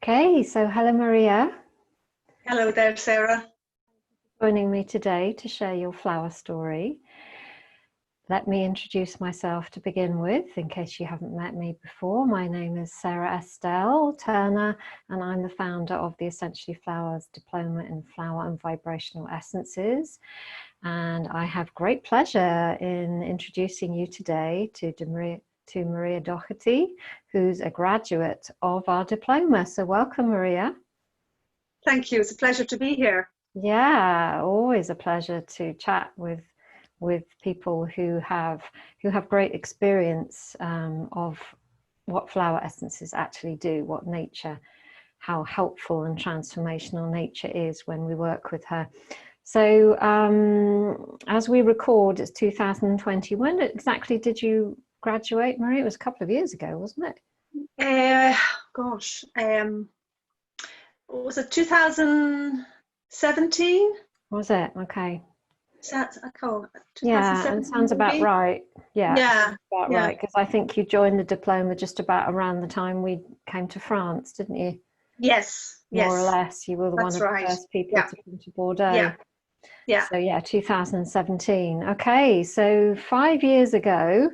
Okay, so hello Maria, Hello there, Sarah. joining me today to share your flower story. Let me introduce myself to begin with, in case you haven't met me before. My name is Sarah Estelle Turner, and I'm the founder of the Essentially Flowers Diploma in Flower and Vibrational Essences. And I have great pleasure in introducing you today to Maria Doherty, who's a graduate of our diploma. So welcome, Maria. Thank you. It's a pleasure to be here. Yeah, always a pleasure to chat with people who have great experience of what flower essences actually do, what nature, how helpful and transformational nature is when we work with her. So as we record, it's 2020. When exactly did you graduate, Marie? It was a couple of years ago, wasn't it? Was it 2017? Was it? Okay. Yeah, it sounds about right. Yeah, about right, because I think you joined the diploma just about around the time we came to France, didn't you? Yes, More or less. You were one of the first people to come to Bordeaux. Yeah. So yeah, 2017. Okay, so 5 years ago,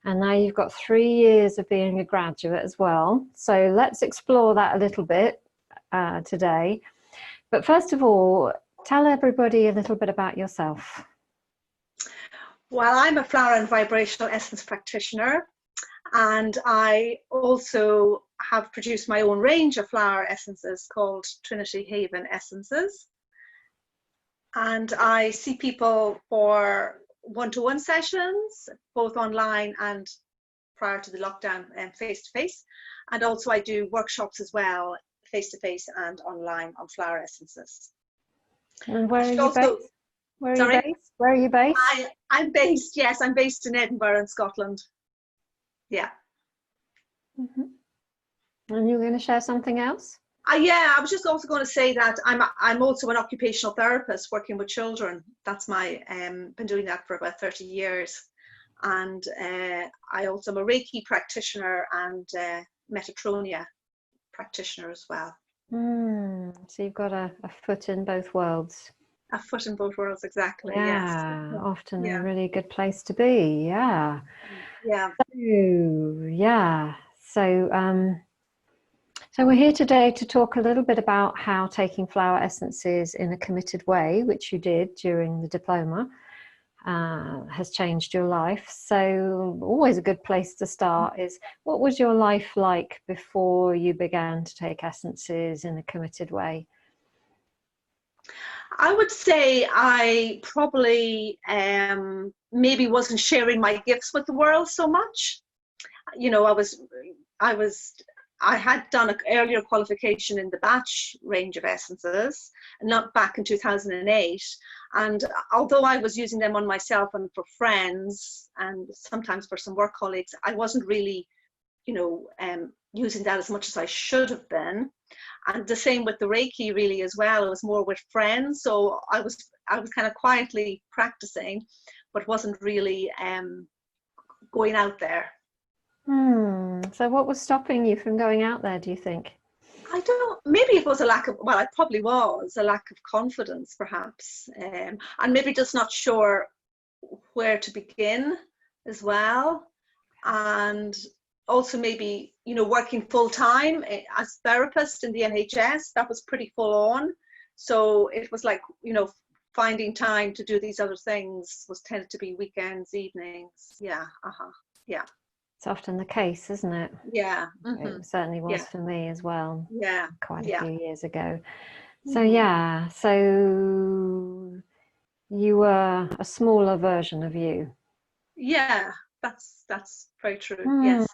and now you've got 3 years of being a graduate as well. So let's explore that a little bit today. But first of all, tell everybody a little bit about yourself. Well, I'm a Flower and Vibrational Essence Practitioner, and I also have produced my own range of flower essences called Trinity Haven Essences. And I see people for one-to-one sessions, both online and prior to the lockdown and face-to-face. And also I do workshops as well, face-to-face and online on flower essences. And where are you based? Where are you based? I'm based in Edinburgh in Scotland. Yeah. Mm-hmm. And you're going to share something else? Yeah, I was just also going to say that I'm also an occupational therapist working with children. That's my been doing that for about 30 years. And I also am a Reiki practitioner and Metatronia practitioner as well. So you've got a foot in both worlds. A foot in both worlds, exactly. Yeah, yes. Often a really good place to be. Yeah. So we're here today to talk a little bit about how taking flower essences in a committed way, which you did during the diploma, has changed your life. So always a good place to start is, what was your life like before you began to take essences in a committed way? I would say I probably maybe wasn't sharing my gifts with the world so much. You know, I had done an earlier qualification in the Bach range of essences, not back in 2008. And although I was using them on myself and for friends and sometimes for some work colleagues, I wasn't really, using that as much as I should have been. And the same with the Reiki really as well. It was more with friends. So I was kind of quietly practicing, but wasn't really going out there. So what was stopping you from going out there, do you think? I don't know, maybe it was it probably was a lack of confidence perhaps, and maybe just not sure where to begin as well. And also maybe, working full-time as therapist in the NHS, that was pretty full on. So it was like, finding time to do these other things tended to be weekends, evenings. Yeah. It's often the case, isn't it? Yeah. It certainly was for me as well. Yeah. Quite a few years ago. So so you were a smaller version of you. Yeah, that's very true. Yes.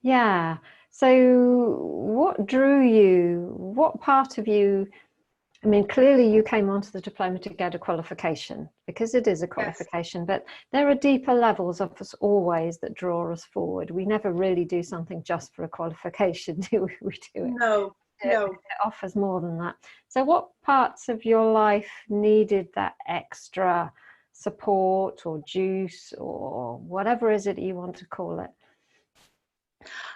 Yeah. So what drew you? What part of you? I mean, clearly you came onto the diploma to get a qualification, because it is a qualification, but there are deeper levels of us always that draw us forward. We never really do something just for a qualification, do we? We do it. No. It offers more than that. So what parts of your life needed that extra support or juice or whatever is it you want to call it?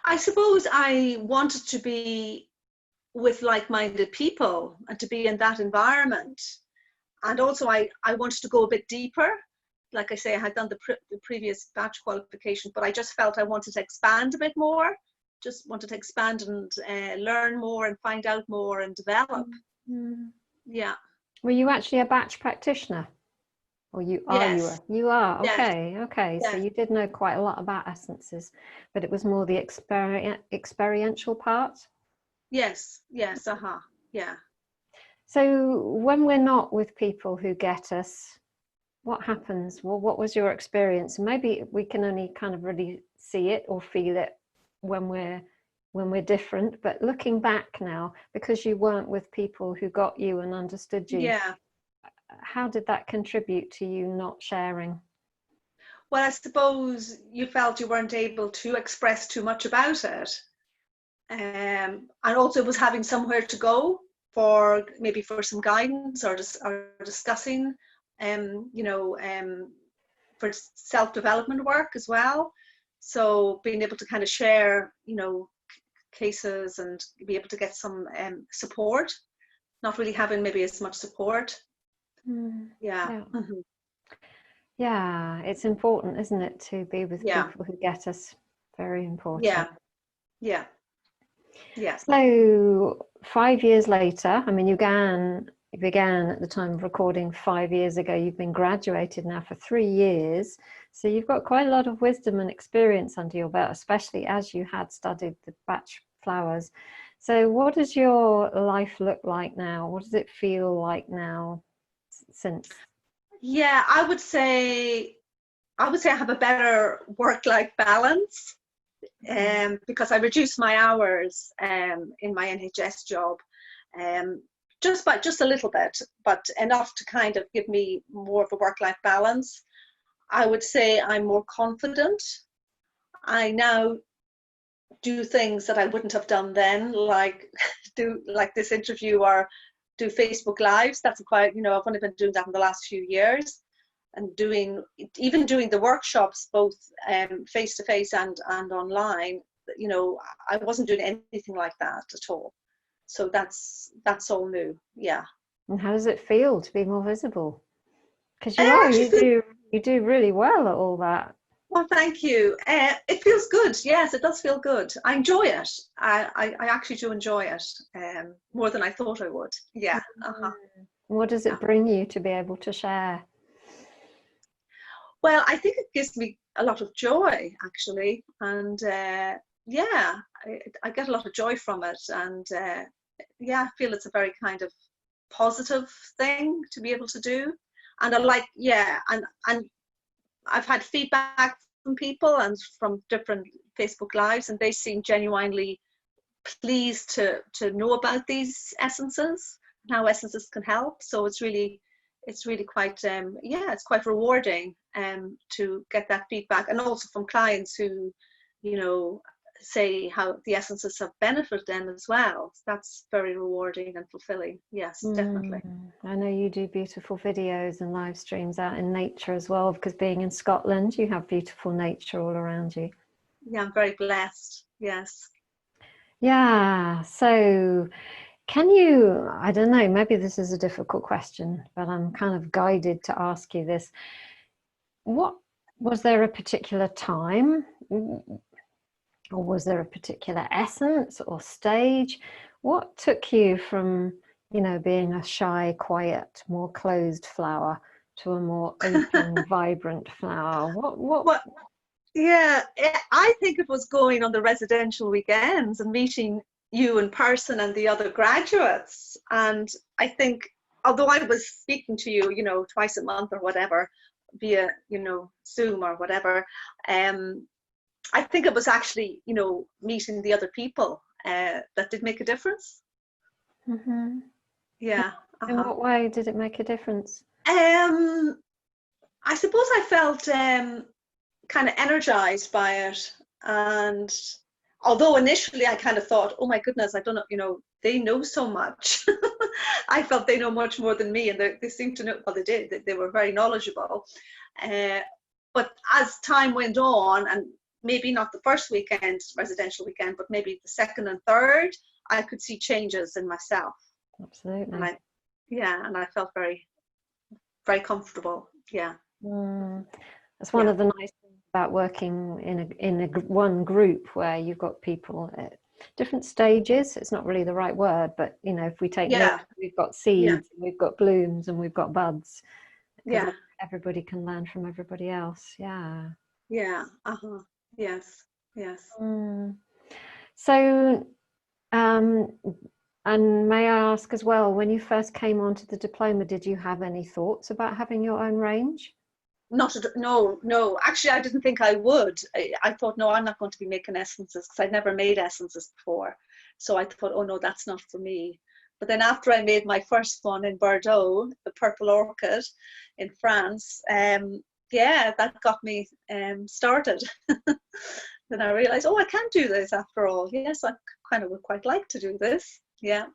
I suppose I wanted to be with like-minded people and to be in that environment. And also I wanted to go a bit deeper. Like I say, I had done the previous batch qualification, but I just felt I wanted to expand a bit more, just wanted to expand and learn more and find out more and develop. Mm-hmm. Yeah. Were you actually a batch practitioner? Or you are? Yes. You are. Yes. Okay. Okay. Yes. So you did know quite a lot about essences, but it was more the experiential part. Yes. Yes. Yeah. So when we're not with people who get us, what happens? Well, what was your experience? Maybe we can only kind of really see it or feel it when we're different. But looking back now, because you weren't with people who got you and understood you, Yeah. how did that contribute to you not sharing? Well, I suppose you felt you weren't able to express too much about it. And also it was having somewhere to go for maybe for some guidance or discussing, for self-development work as well. So being able to kind of share, cases and be able to get some support, not really having maybe as much support. Yeah. Mm-hmm. Yeah, it's important, isn't it, to be with people who get us? Very important. Yeah. So 5 years later, I mean, you began at the time of recording 5 years ago. You've been graduated now for 3 years. So you've got quite a lot of wisdom and experience under your belt, especially as you had studied the batch flowers. So what does your life look like now? What does it feel like now since? Yeah, I would say I have a better work-life balance, because I reduced my hours in my NHS job, just a little bit, but enough to kind of give me more of a work-life balance. I would say I'm more confident. I now do things that I wouldn't have done then, like do like this interview or do Facebook Lives. That's quite, I've only been doing that in the last few years, and doing the workshops both face to face and online. I wasn't doing anything like that at all. So that's all new. Yeah. And how does it feel to be more visible? Because you do really well at all that. Well, thank you. It feels good. Yes, it does feel good. I enjoy it. I actually do enjoy it more than I thought I would. Yeah. What does it bring you to be able to share? Well, I think it gives me a lot of joy, actually. And I get a lot of joy from it. And I feel it's a very kind of positive thing to be able to do. And I like, and I've had feedback from people and from different Facebook Lives, and they seem genuinely pleased to know about these essences and how essences can help. So it's really quite it's quite rewarding to get that feedback, and also from clients who say how the essences have benefited them as well. That's very rewarding and fulfilling. Yes, definitely. I know you do beautiful videos and live streams out in nature as well, because being in Scotland, you have beautiful nature all around you. Yeah, I'm very blessed. Yes. Yeah. So can you, I don't know, maybe this is a difficult question, but I'm kind of guided to ask you this. Was there a particular time, or was there a particular essence or stage? What took you from, being a shy, quiet, more closed flower to a more open, vibrant flower? What? Yeah, I think it was going on the residential weekends and meeting you in person and the other graduates. And I think, although I was speaking to you, twice a month or whatever, via, Zoom or whatever, I think it was actually, meeting the other people that did make a difference. Mm-hmm. Yeah. In what way did it make a difference? I suppose I felt kind of energized by it. And although initially I kind of thought, oh my goodness, I don't know, they know so much. I felt they know much more than me, and they seemed to know, well, they did, they were very knowledgeable. But as time went on, and maybe not the first weekend, residential weekend, but maybe the second and third, I could see changes in myself. Absolutely. And I felt very, very comfortable. Yeah. That's one of the nice things about working in a one group where you've got people at different stages. It's not really the right word, but you know, if we take nature, we've got seeds, we've got blooms, and we've got buds. Yeah. Everybody can learn from everybody else. Yeah. Yeah. Yes. So, and may I ask as well, when you first came onto the diploma, did you have any thoughts about having your own range? No. Actually, I didn't think I would. I thought, no, I'm not going to be making essences, because I'd never made essences before. So I thought, oh no, that's not for me. But then after I made my first one in Bordeaux, the Purple Orchid in France, that got me started. Then I realized, oh, I can do this after all. Yes, I kind of would quite like to do this. Yeah.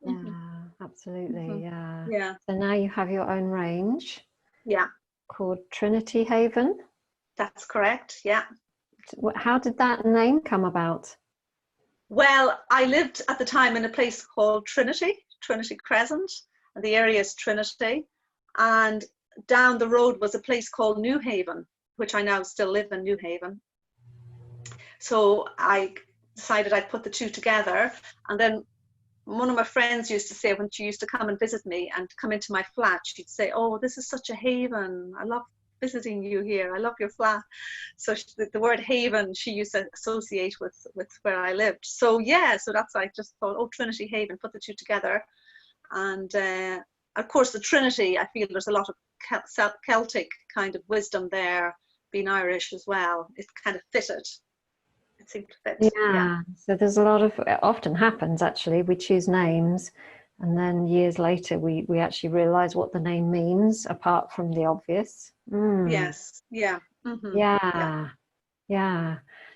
Absolutely. Yeah. So now you have your own range. Yeah. Called Trinity Haven. That's correct. Yeah. How did that name come about? Well, I lived at the time in a place called Trinity Crescent, and the area is Trinity. And down the road was a place called New Haven, which I now still live in, New Haven. So I decided I'd put the two together. And then one of my friends used to say, when she used to come and visit me and come into my flat, she'd say, oh, this is such a haven. I love visiting you here. I love your flat. So the word haven she used to associate with where I lived. So so that's, I just thought, oh, Trinity Haven, put the two together. And of course the Trinity, I feel there's a lot of Celtic kind of wisdom there, being Irish as well. It kind of fitted. It seemed to fit. So there's a lot of, it often happens actually, we choose names and then years later we actually realize what the name means apart from the obvious. Yes.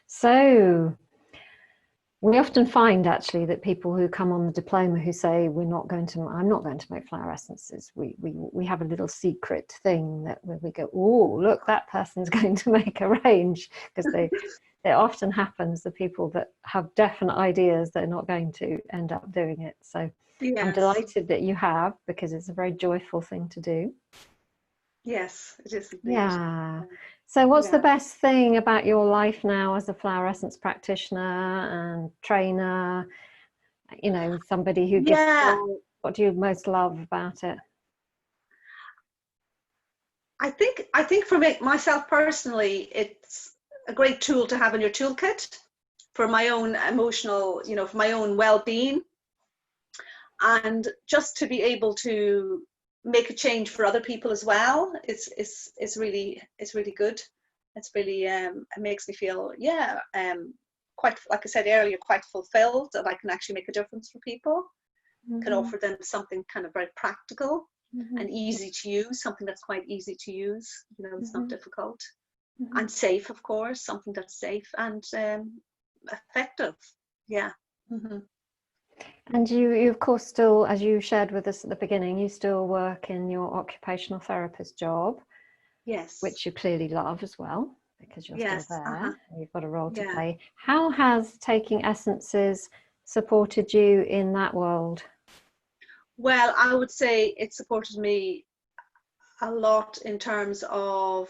So we often find actually that people who come on the diploma who say I'm not going to make flower essences, we have a little secret thing that we go, oh, look, that person's going to make a range, because it often happens, the people that have definite ideas, they're not going to end up doing it. So I'm delighted that you have, because it's a very joyful thing to do. Yes, it is. Yeah. So what's the best thing about your life now as a flower essence practitioner and trainer? You know, somebody who gives, what do you most love about it? I think for myself personally, it's a great tool to have in your toolkit for my own emotional, for my own well-being, and just to be able to make a change for other people as well. It's really good. It's really it makes me feel quite, like I said earlier, quite fulfilled, that I can actually make a difference for people. Can offer them something kind of very practical and easy to use, something that's quite easy to use. It's not difficult. And safe, of course, something that's safe and effective. And you of course still, as you shared with us at the beginning, you still work in your occupational therapist job. Yes. Which you clearly love as well, because you're still there. You've got a role to play. How has taking essences supported you in that world? Well, I would say it supported me a lot in terms of,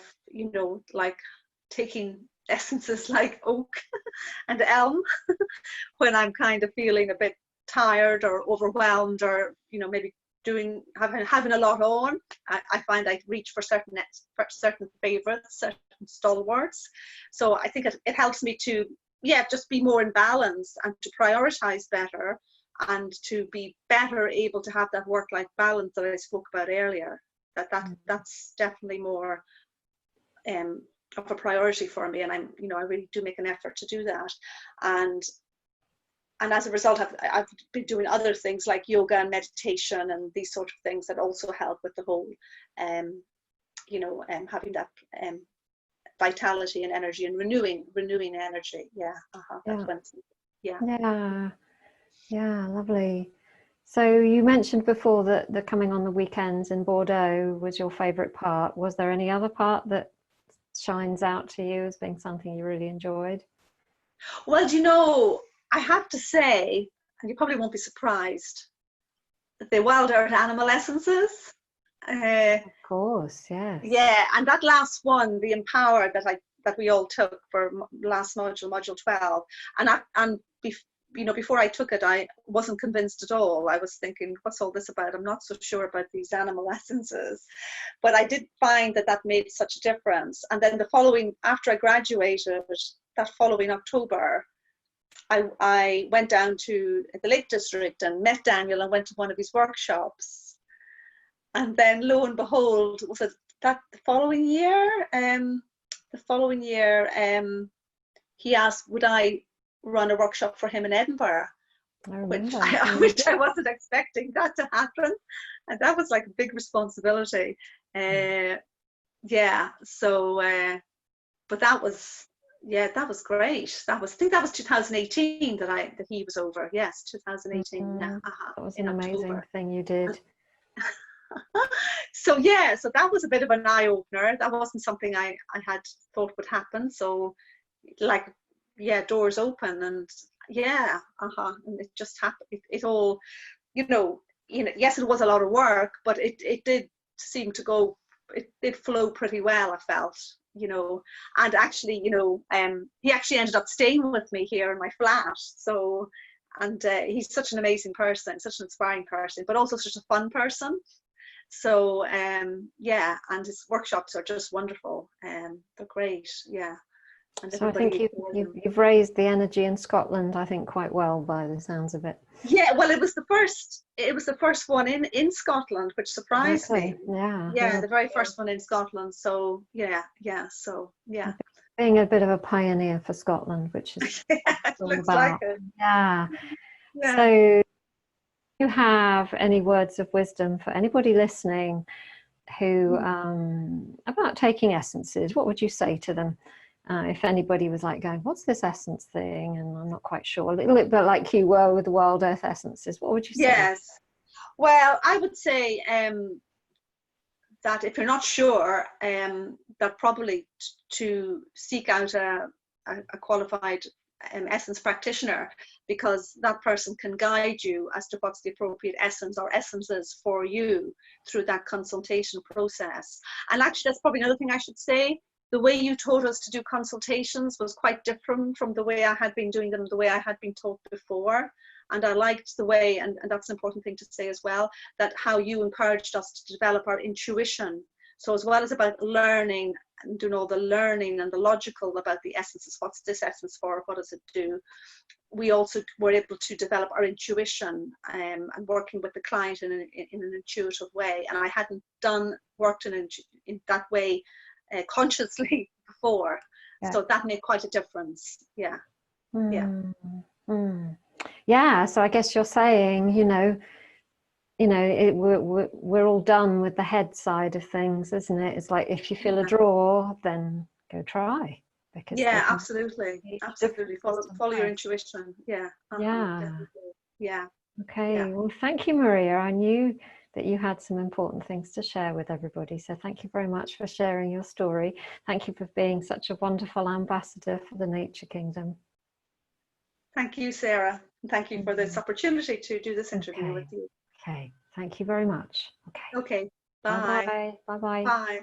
like taking essences like oak and elm when I'm kind of feeling a bit tired or overwhelmed, or maybe having a lot on. I find I reach for certain favorites, certain stalwarts. So I think it helps me to just be more in balance and to prioritize better, and to be better able to have that work-life balance that I spoke about earlier. That's definitely more of a priority for me, and I really do make an effort to do that. And as a result, I've been doing other things like yoga and meditation and these sort of things that also help with the whole having that vitality and energy and renewing energy. Lovely. So you mentioned before that the coming on the weekends in Bordeaux was your favorite part. Was there any other part that shines out to you as being something you really enjoyed? Well, I have to say, and you probably won't be surprised, the Wild Earth Animal Essences. Of course, yes. Yeah, and that last one, the Empower, that we all took for last module 12, and before I took it, I wasn't convinced at all. I was thinking, what's all this about? I'm not so sure about these animal essences. But I did find that made such a difference. And then after I graduated, that following October, I went down to the Lake District and met Daniel and went to one of his workshops. And then lo and behold, was it that the following year, he asked, would I run a workshop for him in Edinburgh, which I wasn't expecting that to happen, and that was like a big responsibility. Yeah, so but that was great. I think that was 2018 that he was over. Yes, 2018. Yeah, that was an amazing thing you did. So yeah, so that was a bit of an eye-opener. That wasn't something I had thought would happen. So like, yeah, doors open, and yeah, and it just happened. It all, yes, it was a lot of work, but it did seem to go. It did flow pretty well, I felt, and actually, he actually ended up staying with me here in my flat. So, and he's such an amazing person, such an inspiring person, but also such a fun person. So yeah, and his workshops are just wonderful, and they're great. Yeah. So I think you've raised the energy in Scotland, I think, quite well by the sounds of it. Yeah, well, it was the first one in Scotland, which surprised me. Yeah, the very first one in Scotland. So yeah, so yeah. Being a bit of a pioneer for Scotland, which is it looks like it. Yeah. So, do you have any words of wisdom for anybody listening who about taking essences? What would you say to them? If anybody was like going, what's this essence thing? And I'm not quite sure. A little bit like you were with the Wild Earth Essences. What would you say? Yes. Well, I would say that if you're not sure, that probably to seek out a qualified essence practitioner, because that person can guide you as to what's the appropriate essence or essences for you through that consultation process. And actually, that's probably another thing I should say. The way you taught us to do consultations was quite different from the way I had been doing them, the way I had been taught before. And I liked the way, and that's an important thing to say as well, that how you encouraged us to develop our intuition. So as well as about learning and doing all the learning and the logical about the essences, what's this essence for, what does it do, we also were able to develop our intuition and working with the client in an intuitive way. And I hadn't worked in that way consciously before, so that made quite a difference. Yeah. Yeah, so I guess you're saying, we're all done with the head side of things, isn't it? It's like, if you feel a draw, then go try. Because absolutely follow your intuition. Yeah. Okay. Well, thank you, Maria. I knew that you had some important things to share with everybody, so thank you very much for sharing your story. Thank you for being such a wonderful ambassador for the Nature Kingdom. Thank you, Sarah. Thank you for this opportunity to do this interview with you. Okay, thank you very much. Okay. Bye. Bye-bye. Bye-bye. Bye.